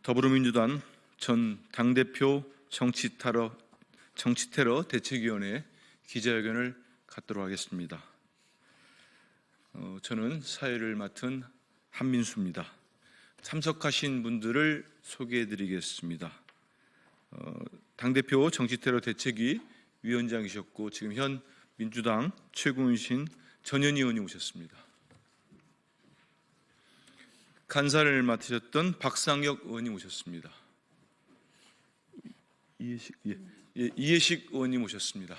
더불어민주당 전 당대표 정치테러 대책위원회 기자회견을 갖도록 하겠습니다. 저는 사회를 맡은 한민수입니다. 참석하신 분들을 소개해드리겠습니다. 당대표 정치테러 대책위 위원장이셨고 지금 현 민주당 최고위원이신 전현희 의원이 오셨습니다. 간사를 맡으셨던 박상혁 의원님 오셨습니다. 이해식 의원님 오셨습니다.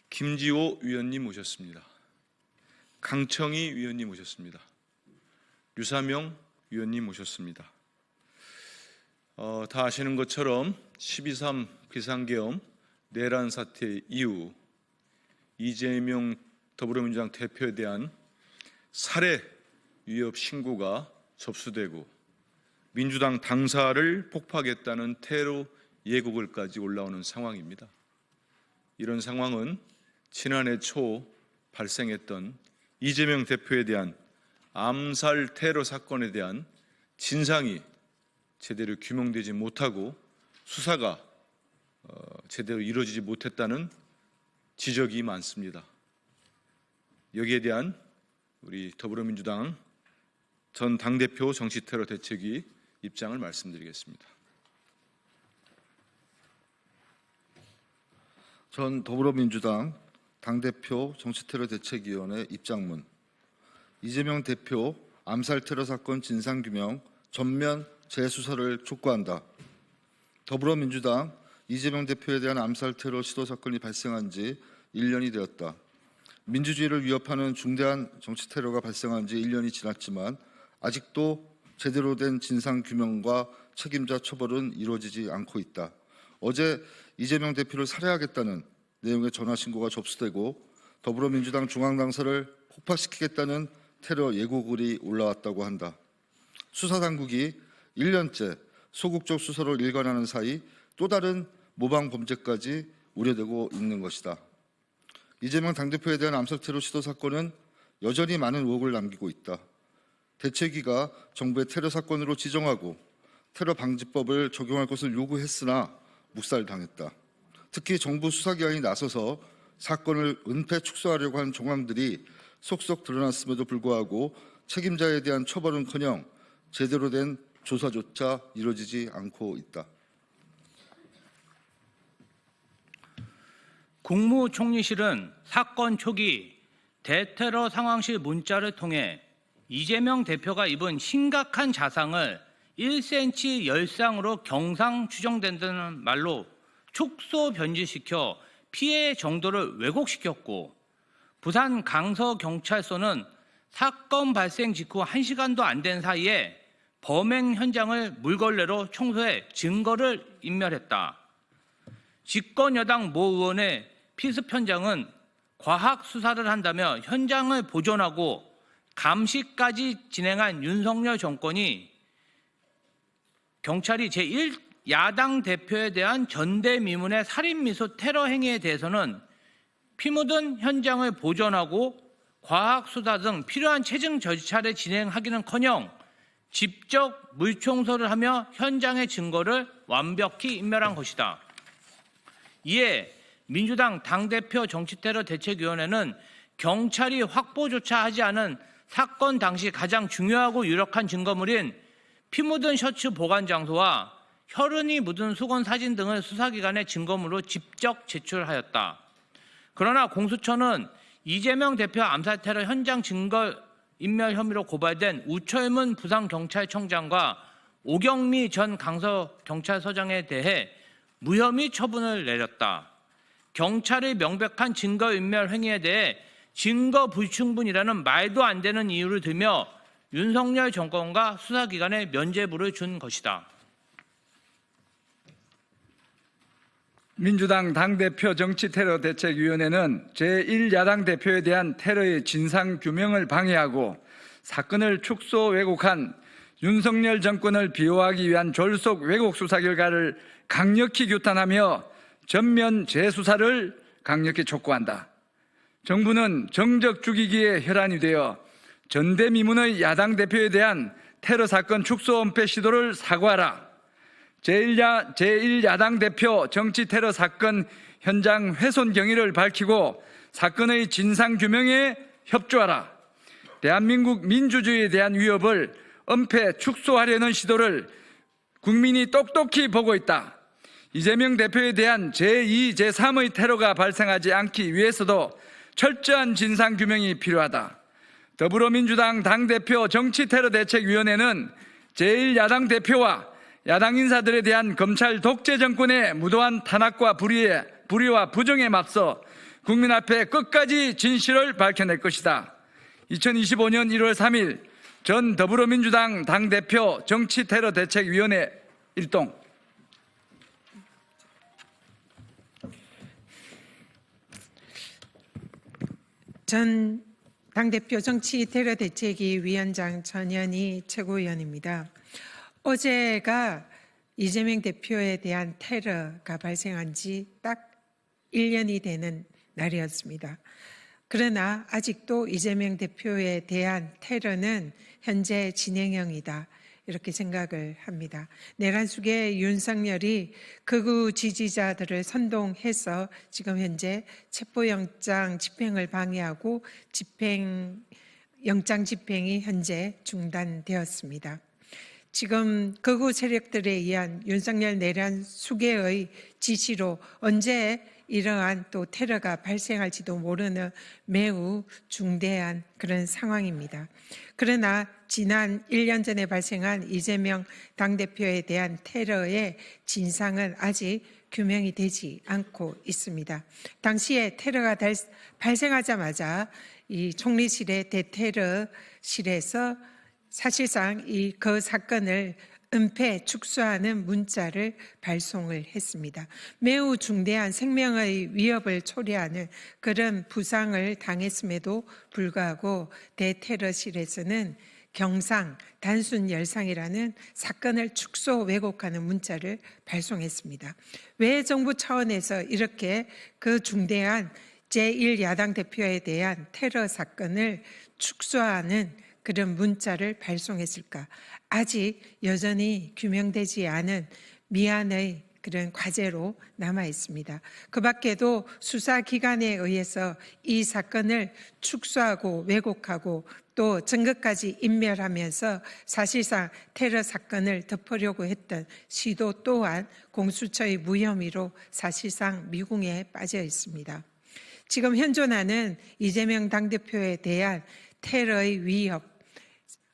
김지호 위원님 오셨습니다. 강청희 위원님 오셨습니다. 류사명 위원님 오셨습니다. 다 아시는 것처럼 12.3 비상계엄 내란 사태 이후 이재명 더불어민주당 대표에 대한 살해 위협 신고가 접수되고 민주당 당사를 폭파하겠다는 테러 예고글까지 올라오는 상황입니다. 이런 상황은 지난해 초 발생했던 이재명 대표에 대한 암살 테러 사건에 대한 진상이 제대로 규명되지 못하고 수사가 제대로 이루어지지 못했다는 지적이 많습니다. 여기에 대한 우리 더불어민주당 전 당대표 정치테러 대책위 입장을 말씀드리겠습니다. 전 더불어민주당 당대표 정치테러 대책위원회 입장문. 이재명 대표 암살 테러 사건 진상규명 전면 재수사를 촉구한다. 더불어민주당 이재명 대표에 대한 암살 테러 시도 사건이 발생한 지 1년이 되었다. 민주주의를 위협하는 중대한 정치 테러가 발생한 지 1년이 지났지만 아직도 제대로 된 진상규명과 책임자 처벌은 이루어지지 않고 있다. 어제 이재명 대표를 살해하겠다는 내용의 전화신고가 접수되고 더불어민주당 중앙당사를 폭파시키겠다는 테러 예고글이 올라왔다고 한다. 수사당국이 1년째 소극적 수사로 일관하는 사이 또 다른 모방 범죄까지 우려되고 있는 것이다. 이재명 당대표에 대한 암살 테러 시도 사건은 여전히 많은 의혹을 남기고 있다. 대책위가 정부의 테러 사건으로 지정하고 테러 방지법을 적용할 것을 요구했으나 묵살당했다. 특히 정부 수사기관이 나서서 사건을 은폐 축소하려고 한 정황들이 속속 드러났음에도 불구하고 책임자에 대한 처벌은커녕 제대로 된 조사조차 이루어지지 않고 있다. 국무총리실은 사건 초기 대테러 상황실 문자를 통해 이재명 대표가 입은 심각한 자상을 1cm 열상으로 경상 추정된다는 말로 축소 변질시켜 피해 정도를 왜곡시켰고 부산 강서경찰서는 사건 발생 직후 1시간도 안 된 사이에 범행 현장을 물걸레로 청소해 증거를 인멸했다. 집권 여당 모 의원의 피습 현장은 과학 수사를 한다며 현장을 보존하고 감시까지 진행한 윤석열 정권이 경찰이 제1야당 대표에 대한 전대미문의 살인미수 테러 행위에 대해서는 피 묻은 현장을 보존하고 과학 수사 등 필요한 체증 절차를 진행하기는커녕 직접 물청소를 하며 현장의 증거를 완벽히 인멸한 것이다. 이에 민주당 당대표 정치테러 대책위원회는 경찰이 확보조차 하지 않은 사건 당시 가장 중요하고 유력한 증거물인 피 묻은 셔츠 보관 장소와 혈흔이 묻은 수건 사진 등을 수사기관의 증거물로 직접 제출하였다. 그러나 공수처는 이재명 대표 암살 테러 현장 증거 인멸 혐의로 고발된 우철문 부산경찰청장과 오경미 전 강서경찰서장에 대해 무혐의 처분을 내렸다. 경찰의 명백한 증거인멸 행위에 대해 증거 불충분이라는 말도 안 되는 이유를 들며 윤석열 정권과 수사기관에 면죄부를 준 것이다. 민주당 당대표 정치테러 대책위원회는 제1야당 대표에 대한 테러의 진상규명을 방해하고 사건을 축소 왜곡한 윤석열 정권을 비호하기 위한 졸속 왜곡 수사 결과를 강력히 규탄하며 전면 재수사를 강력히 촉구한다. 정부는 정적 죽이기에 혈안이 되어 전대미문의 야당 대표에 대한 테러 사건 축소 은폐 시도를 사과하라. 제1야당 대표 정치 테러 사건 현장 훼손 경위를 밝히고 사건의 진상 규명에 협조하라. 대한민국 민주주의에 대한 위협을 은폐 축소하려는 시도를 국민이 똑똑히 보고 있다. 이재명 대표에 대한 제2, 제3의 테러가 발생하지 않기 위해서도 철저한 진상 규명이 필요하다. 더불어민주당 당대표 정치테러대책위원회는 제1야당 대표와 야당 인사들에 대한 검찰 독재 정권의 무도한 탄압과 불의와 부정에 맞서 국민 앞에 끝까지 진실을 밝혀낼 것이다. 2025년 1월 3일 전 더불어민주당 당대표 정치테러대책위원회 일동. 전 당대표 정치테러대책위 위원장 전현희 최고위원입니다. 어제가 이재명 대표에 대한 테러가 발생한 지 딱 1년이 되는 날이었습니다. 그러나 아직도 이재명 대표에 대한 테러는 현재 진행형이다. 이렇게 생각을 합니다. 내란 속에 윤석열이 극우 지지자들을 선동해서 지금 현재 체포영장 집행을 방해하고 영장 집행이 현재 중단되었습니다. 지금 극우 세력들에 의한 윤석열 내란 수계의 지시로 언제 이러한 또 테러가 발생할지도 모르는 매우 중대한 그런 상황입니다. 그러나 지난 1년 전에 발생한 이재명 당대표에 대한 테러의 진상은 아직 규명이 되지 않고 있습니다. 당시에 테러가 발생하자마자 이 총리실의 대테러실에서 사실상 그 사건을 은폐 축소하는 문자를 발송을 했습니다. 매우 중대한 생명의 위협을 초래하는 그런 부상을 당했음에도 불구하고 대테러실에서는 경상, 단순 열상이라는 사건을 축소 왜곡하는 문자를 발송했습니다. 왜 정부 차원에서 이렇게 그 중대한 제1야당 대표에 대한 테러 사건을 축소하는 그런 문자를 발송했을까? 아직 여전히 규명되지 않은 미안의 그런 과제로 남아 있습니다. 그 밖에도 수사기관에 의해서 이 사건을 축소하고 왜곡하고 또 증거까지 인멸하면서 사실상 테러 사건을 덮으려고 했던 시도 또한 공수처의 무혐의로 사실상 미궁에 빠져 있습니다. 지금 현존하는 이재명 당대표에 대한 테러의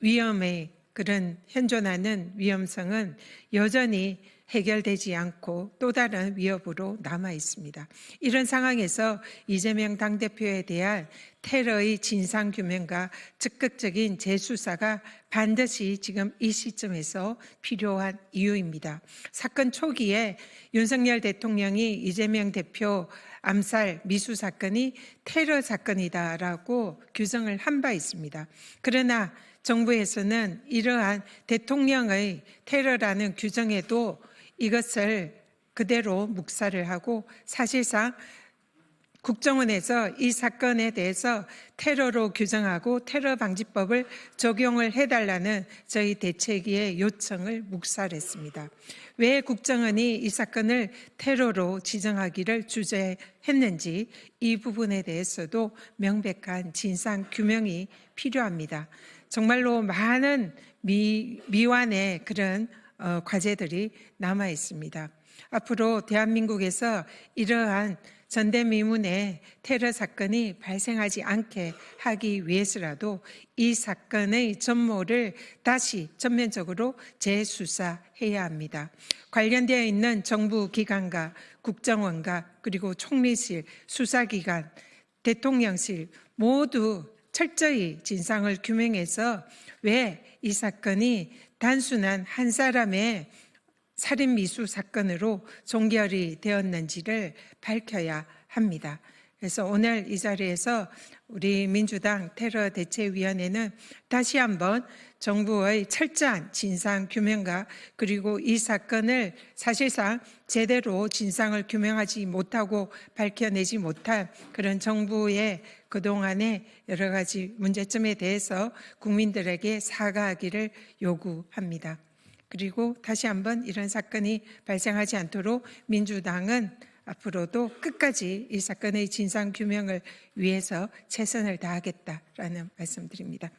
위험의 그런 현존하는 위험성은 여전히 해결되지 않고 또 다른 위협으로 남아 있습니다. 이런 상황에서 이재명 당대표에 대한 테러의 진상규명과 적극적인 재수사가 반드시 지금 이 시점에서 필요한 이유입니다. 사건 초기에 윤석열 대통령이 이재명 대표 암살 미수 사건이 테러 사건이다라고 규정을 한 바 있습니다. 그러나 정부에서는 이러한 대통령의 테러라는 규정에도 이것을 그대로 묵살을 하고 사실상 국정원에서 이 사건에 대해서 테러로 규정하고 테러방지법을 적용을 해달라는 저희 대책위의 요청을 묵살했습니다. 왜 국정원이 이 사건을 테러로 지정하기를 주저했는지 이 부분에 대해서도 명백한 진상 규명이 필요합니다. 정말로 많은 미완의 그런 과제들이 남아 있습니다. 앞으로 대한민국에서 이러한 전대미문의 테러 사건이 발생하지 않게 하기 위해서라도 이 사건의 전모를 다시 전면적으로 재수사해야 합니다. 관련되어 있는 정부 기관과 국정원과 그리고 총리실, 수사기관, 대통령실 모두 철저히 진상을 규명해서 왜 이 사건이 단순한 한 사람의 살인 미수 사건으로 종결이 되었는지를 밝혀야 합니다. 그래서 오늘 이 자리에서 우리 민주당 테러대책위원회는 다시 한번 정부의 철저한 진상 규명과 그리고 이 사건을 사실상 제대로 진상을 규명하지 못하고 밝혀내지 못한 그런 정부의 그동안의 여러 가지 문제점에 대해서 국민들에게 사과하기를 요구합니다. 그리고 다시 한번 이런 사건이 발생하지 않도록 민주당은 앞으로도 끝까지 이 사건의 진상 규명을 위해서 최선을 다하겠다라는 말씀드립니다.